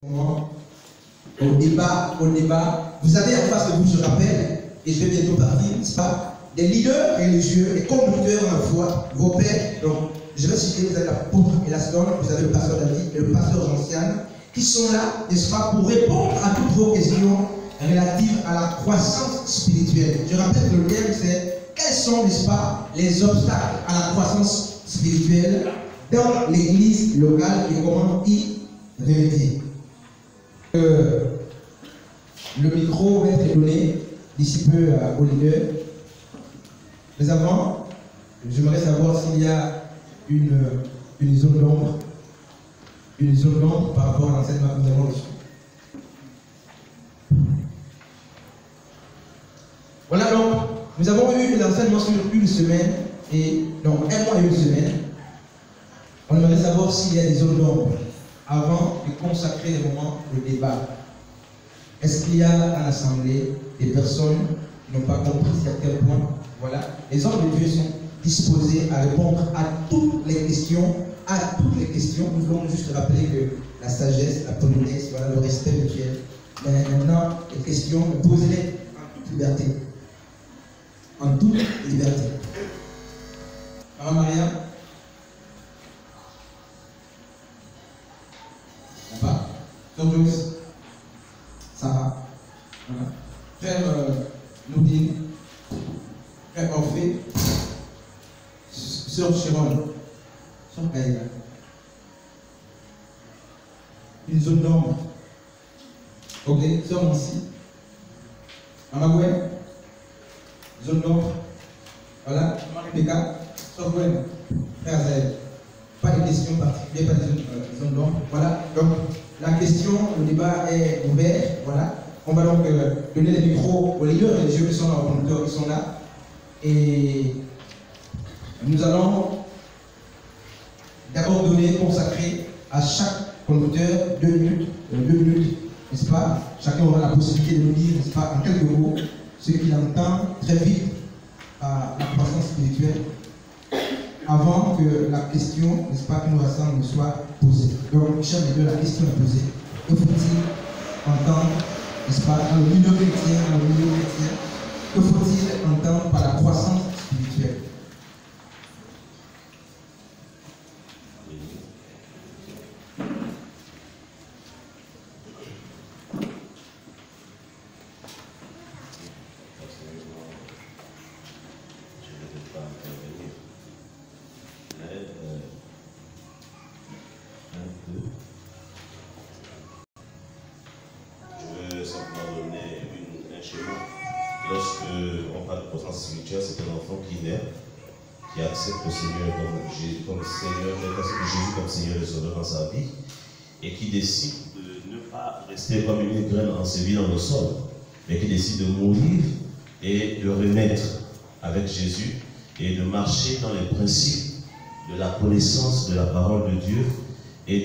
Au débat, vous avez en face de vous, je rappelle, et je vais bientôt partir, n'est-ce pas, des leaders religieux, des conducteurs en foi, vos pères. Donc, je vais citer, vous avez l'apôtre et la sœur, vous avez le pasteur David et le pasteur Jean-Siane, qui sont là, n'est-ce pas, pour répondre à toutes vos questions relatives à la croissance spirituelle. Je rappelle que le thème, c'est quels sont, n'est-ce pas, les obstacles à la croissance spirituelle dans l'église locale et comment y remédier. Le micro va être donné d'ici peu au leader. Mais avant, j'aimerais savoir s'il y a une zone d'ombre. Une zone d'ombre par rapport à l'enseignement que nous avons reçu. Voilà, donc, nous avons eu l'enseignement sur une semaine, et donc un mois et une semaine. On aimerait savoir s'il y a des zones d'ombre avant de consacrer les moments de débat. Est-ce qu'il y a à l'Assemblée des personnes qui n'ont pas compris certains points? Voilà. Les hommes de Dieu sont disposés à répondre à toutes les questions. Nous voulons juste rappeler que la sagesse, la politesse, voilà, le respect mutuel. Mais maintenant, les questions, posez-les en toute liberté. En toute liberté. Maman Maria? Là-bas. Sœur Joyce? Sarah? Voilà. Frère Nourdine? Frère Orphée? Sœur Chiron? Sœur Gaïla? Une zone d'ombre. Ok, Sœur Nancy? Maman Gwen? Zone d'ombre. Voilà, Maman Rebecca? Sœur Gwen? Frère Zahel? Pas de questions particulières, pas de zone d'ombre. Voilà, donc la question, le débat est ouvert. Voilà, on va donc donner les micros aux leaders religieux qui sont là, aux conducteurs qui sont là. Et nous allons d'abord consacrer à chaque conducteur 2 minutes, n'est-ce pas? Chacun aura la possibilité de nous dire, n'est-ce pas, en quelques mots, ce qu'il entend très vite à la croissance spirituelle, avant que la question, n'est-ce pas, qui nous rassemble ne soit posée. Donc, chers leaders, la question est posée. Que faut-il entendre, n'est-ce pas, dans le milieu chrétien, que faut-il entendre par la croissance spirituelle? Qui accepte le Seigneur comme Seigneur, Jésus comme Seigneur et Sauveur dans sa vie, et qui décide de ne pas rester comme une graine ensevelie dans le sol, mais qui décide de mourir et de renaître avec Jésus et de marcher dans les principes de la connaissance de la parole de Dieu et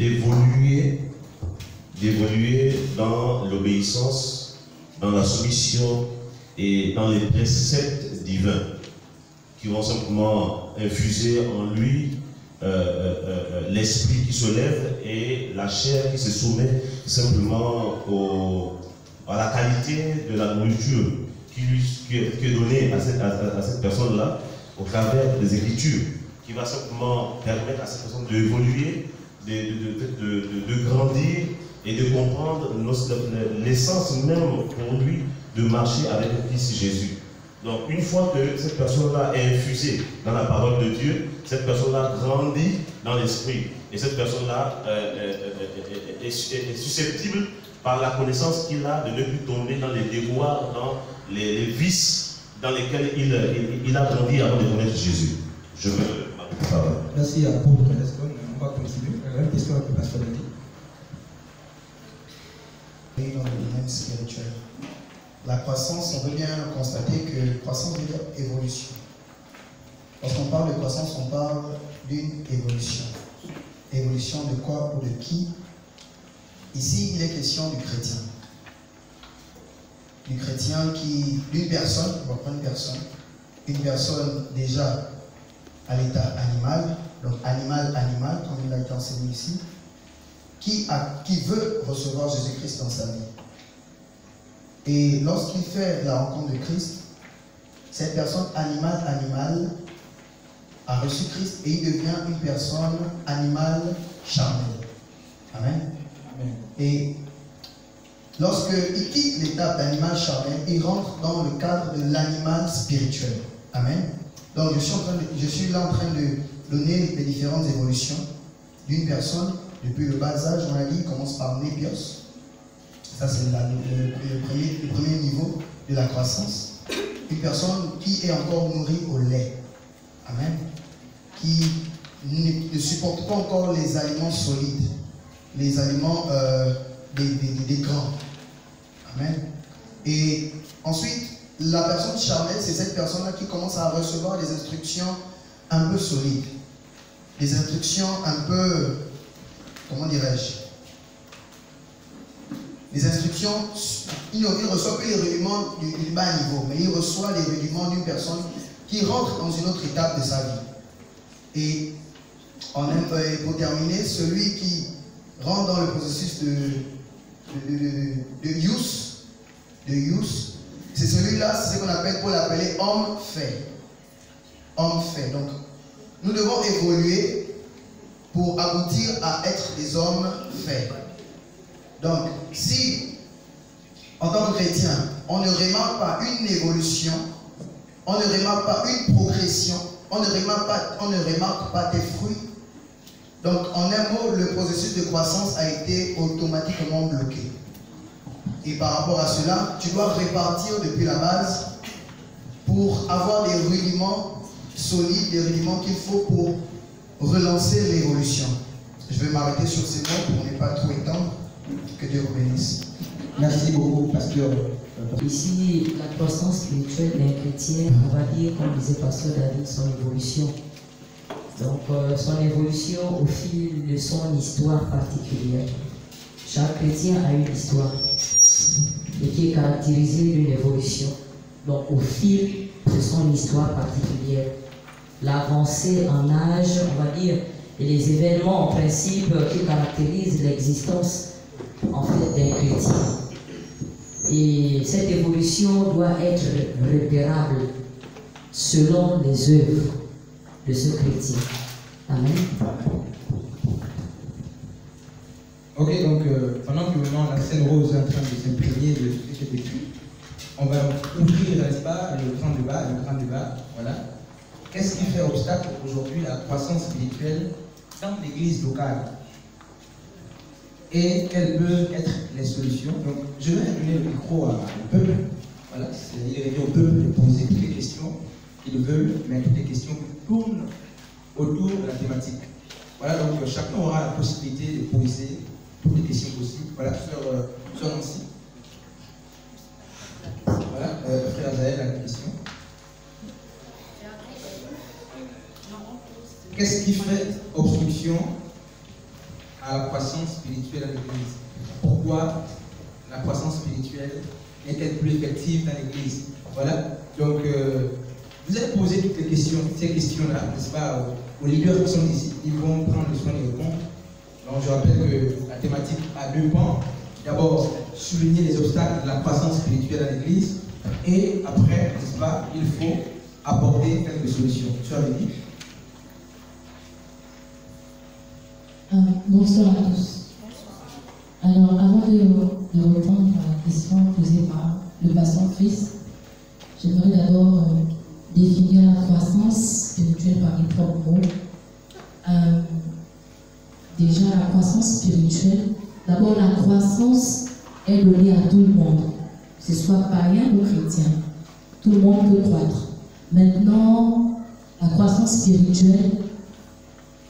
d'évoluer dans l'obéissance, dans la soumission et dans les préceptes divins, qui vont simplement infuser en lui l'esprit qui se lève et la chair qui se soumet simplement à la qualité de la nourriture qui est donnée à cette personne-là au travers des Écritures, qui va simplement permettre à cette personne d'évoluer, de grandir et de comprendre l'essence même pour lui de marcher avec le Fils Jésus. Donc, une fois que cette personne-là est infusée dans la parole de Dieu, cette personne-là grandit dans l'esprit. Et cette personne-là est susceptible, par la connaissance qu'il a, de ne plus tomber dans les déboires, dans les vices dans lesquels il a grandi avant de connaître Jésus. Je veux ma parole. Merci à vous, on va continuer. La même question avec le pasteur David. Dans le domaine spirituel. La croissance, on peut bien constater que croissance veut dire évolution. Lorsqu'on parle de croissance, on parle d'une évolution. Évolution de quoi ou de qui? Ici, il est question du chrétien. Du chrétien d'une personne, on va prendre une personne déjà à l'état animal, donc animal, comme il a été enseigné ici, qui veut recevoir Jésus-Christ dans sa vie. Et lorsqu'il fait la rencontre de Christ, cette personne animale a reçu Christ et il devient une personne animale charnelle. Amen. Amen. Et lorsqu'il quitte l'étape d'animal charnel, il rentre dans le cadre de l'animal spirituel. Amen. Donc je suis là en train de donner les différentes évolutions d'une personne depuis le bas âge. On a dit, il commence par nébios. Ça c'est le premier niveau de la croissance. Une personne qui est encore nourrie au lait. Amen. Qui ne supporte pas encore les aliments solides, les aliments des grands. Amen. Et ensuite, la personne charnelle, c'est cette personne-là qui commence à recevoir des instructions un peu solides. Des instructions un peu, comment dirais-je, des instructions, il ne reçoit plus les rudiments du bas niveau, mais il reçoit les rudiments d'une personne qui rentre dans une autre étape de sa vie. Et pour terminer, celui qui rentre dans le processus de use, c'est celui-là, c'est ce qu'on appelle, pour l'appeler homme fait. Homme fait. Donc, nous devons évoluer pour aboutir à être des hommes faits. Donc, si, en tant que chrétien, on ne remarque pas une évolution, on ne remarque pas une progression, on ne remarque pas tes fruits, donc en un mot, le processus de croissance a été automatiquement bloqué. Et par rapport à cela, tu dois répartir depuis la base pour avoir des rudiments solides, des rudiments qu'il faut pour relancer l'évolution. Je vais m'arrêter sur ces mots pour ne pas trop étendre. Que Dieu vous bénisse. Merci beaucoup, pasteur. Ici, la croissance spirituelle d'un chrétien, on va dire, comme disait pasteur David, son évolution. Donc, son évolution au fil de son histoire particulière. Chaque chrétien a une histoire et qui est caractérisée d'une évolution. Donc, au fil de son histoire particulière, l'avancée en âge, on va dire, et les événements en principe qui caractérisent l'existence en fait d'un chrétien. Et cette évolution doit être repérable selon les œuvres de ce chrétien. Amen. Ok, donc pendant que maintenant la scène rose est en train de s'imprégner de ce que j'ai vécu, on va ouvrir, n'est-ce pas, le grand débat, voilà. Qu'est-ce qui fait obstacle aujourd'hui à la croissance spirituelle dans l'église locale? Et quelles peuvent être les solutions? Donc, je vais donner le micro au peuple. Voilà, il est revenu au peuple de poser toutes les questions qu'ils veulent, mais toutes les questions qui tournent autour de la thématique. Voilà, donc chacun aura la possibilité de poser toutes les questions possibles. Voilà, sur Nancy. Voilà, frère Azaël a une question. Qu'est-ce qui fait obstruction à la croissance spirituelle à l'église? Pourquoi la croissance spirituelle est-elle plus effective dans l'église? Voilà, donc vous allez poser toutes les questions, ces questions-là, n'est-ce pas, aux leaders qui sont ici, ils vont prendre le soin de répondre. Donc je rappelle que la thématique a deux pans. D'abord, souligner les obstacles de la croissance spirituelle à l'église, et après, n'est-ce pas, il faut apporter quelques solutions. Tu avais dit? Bonsoir à tous. Alors, avant de répondre à la question posée par le pasteur Chris, j'aimerais d'abord définir la croissance spirituelle par les propres mots. Déjà, la croissance spirituelle, d'abord la croissance est donnée à tout le monde, que ce soit païen ou chrétien. Tout le monde peut croître. Maintenant, la croissance spirituelle,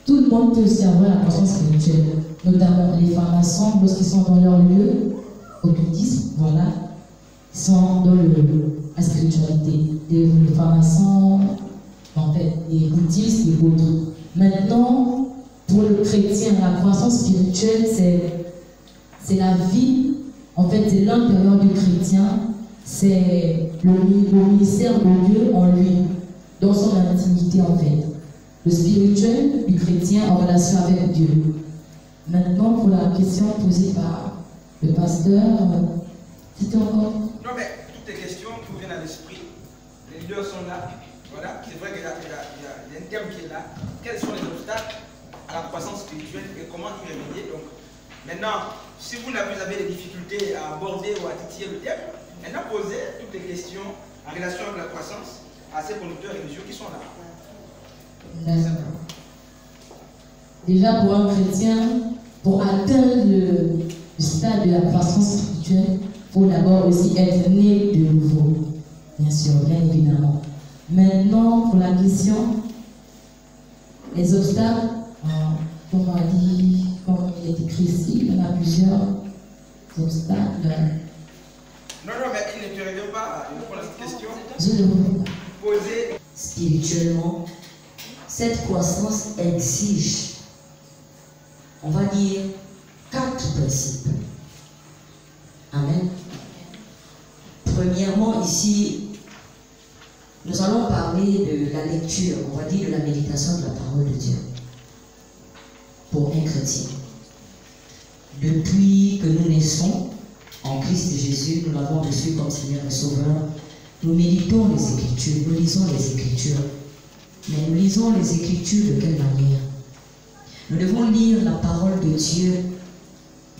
tout le monde peut aussi avoir la croissance spirituelle, notamment les francs-maçons, lorsqu'ils sont dans leur lieu occultisme, voilà, ils sont dans la spiritualité. Les francs-maçons, en fait, les bouddhistes et autres. Maintenant, pour le chrétien, la croissance spirituelle, c'est la vie, en fait, c'est l'intérieur du chrétien, c'est le ministère de Dieu en lui, dans son intimité, en fait. Le spirituel du chrétien en relation avec Dieu. Maintenant, pour la question posée par le pasteur, c'était encore... Non, mais toutes les questions qui vous viennent à l'esprit, les leaders sont là. Voilà, c'est vrai qu'il y a un terme qui est là. Quels sont les obstacles à la croissance spirituelle et comment y remédier? Donc, maintenant, si vous avez des difficultés à aborder ou à titiller le thème, maintenant posez toutes les questions en relation avec la croissance à ces conducteurs religieux qui sont là. Déjà, pour un chrétien, pour atteindre le stade de la croissance spirituelle, il faut d'abord aussi être né de nouveau. Bien sûr, bien évidemment. Maintenant, pour la question, les obstacles, comme on a dit, comme il est écrit ici, il y en a plusieurs obstacles. Non, mais il ne te revient pas à répondre à cette question. Je le vois. Poser. Spirituellement, cette croissance exige, on va dire, 4 principes. Amen. Premièrement, ici, nous allons parler de la lecture, on va dire de la méditation de la parole de Dieu pour un chrétien. Depuis que nous naissons en Christ Jésus, nous l'avons reçu comme Seigneur et Sauveur. Nous méditons les Écritures, nous lisons les Écritures. Mais nous lisons les Écritures de quelle manière? Nous devons lire la parole de Dieu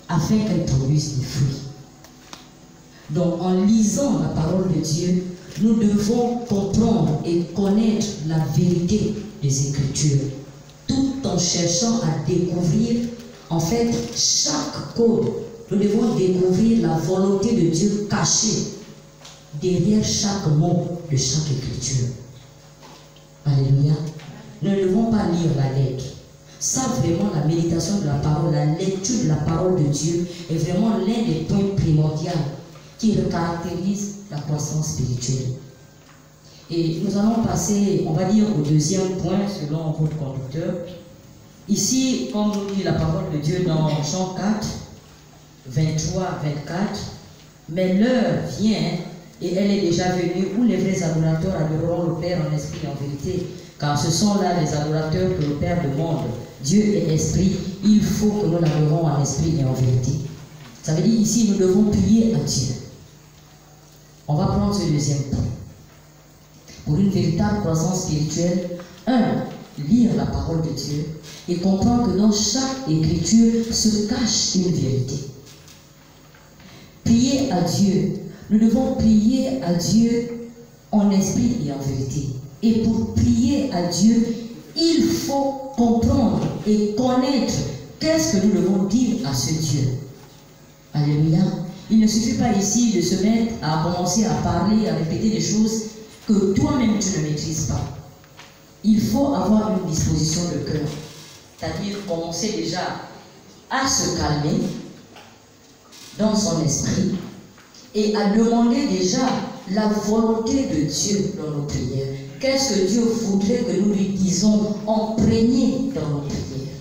afin qu'elle produise des fruits. Donc, en lisant la parole de Dieu, nous devons comprendre et connaître la vérité des Écritures, tout en cherchant à découvrir, en fait, chaque code. Nous devons découvrir la volonté de Dieu cachée derrière chaque mot de chaque Écriture. Alléluia. Nous ne devons pas lire la lettre. Ça, vraiment, la méditation de la parole, la lecture de la parole de Dieu est vraiment l'un des points primordiaux qui caractérise la croissance spirituelle. Et nous allons passer, on va dire, au deuxième point selon votre conducteur. Ici, comme nous dit la parole de Dieu dans Jean 4, 23, 24, mais l'heure vient, et elle est déjà venue, où les vrais adorateurs adoreront le Père en esprit et en vérité, car ce sont là les adorateurs que le Père demande. Dieu est esprit, il faut que nous l'adorons en esprit et en vérité. Ça veut dire ici, nous devons prier à Dieu. On va prendre ce deuxième point. Pour une véritable croissance spirituelle, 1. Lire la parole de Dieu et comprendre que dans chaque écriture se cache une vérité. Prier à Dieu. Nous devons prier à Dieu en esprit et en vérité. Et pour prier à Dieu, il faut comprendre et connaître qu'est-ce que nous devons dire à ce Dieu. Alléluia. Il ne suffit pas ici de se mettre à commencer à parler, à répéter des choses que toi-même tu ne maîtrises pas. Il faut avoir une disposition de cœur. C'est-à-dire commencer déjà à se calmer dans son esprit et à demander déjà la volonté de Dieu dans nos prières. Qu'est-ce que Dieu voudrait que nous lui disons imprégné dans nos prières?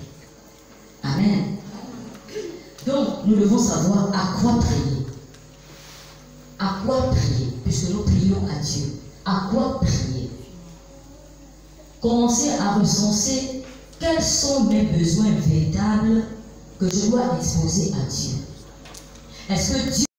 Amen. Donc, nous devons savoir à quoi prier. À quoi prier, puisque nous prions à Dieu. À quoi prier? Commencez à recenser quels sont mes besoins véritables que je dois exposer à Dieu. Est-ce que Dieu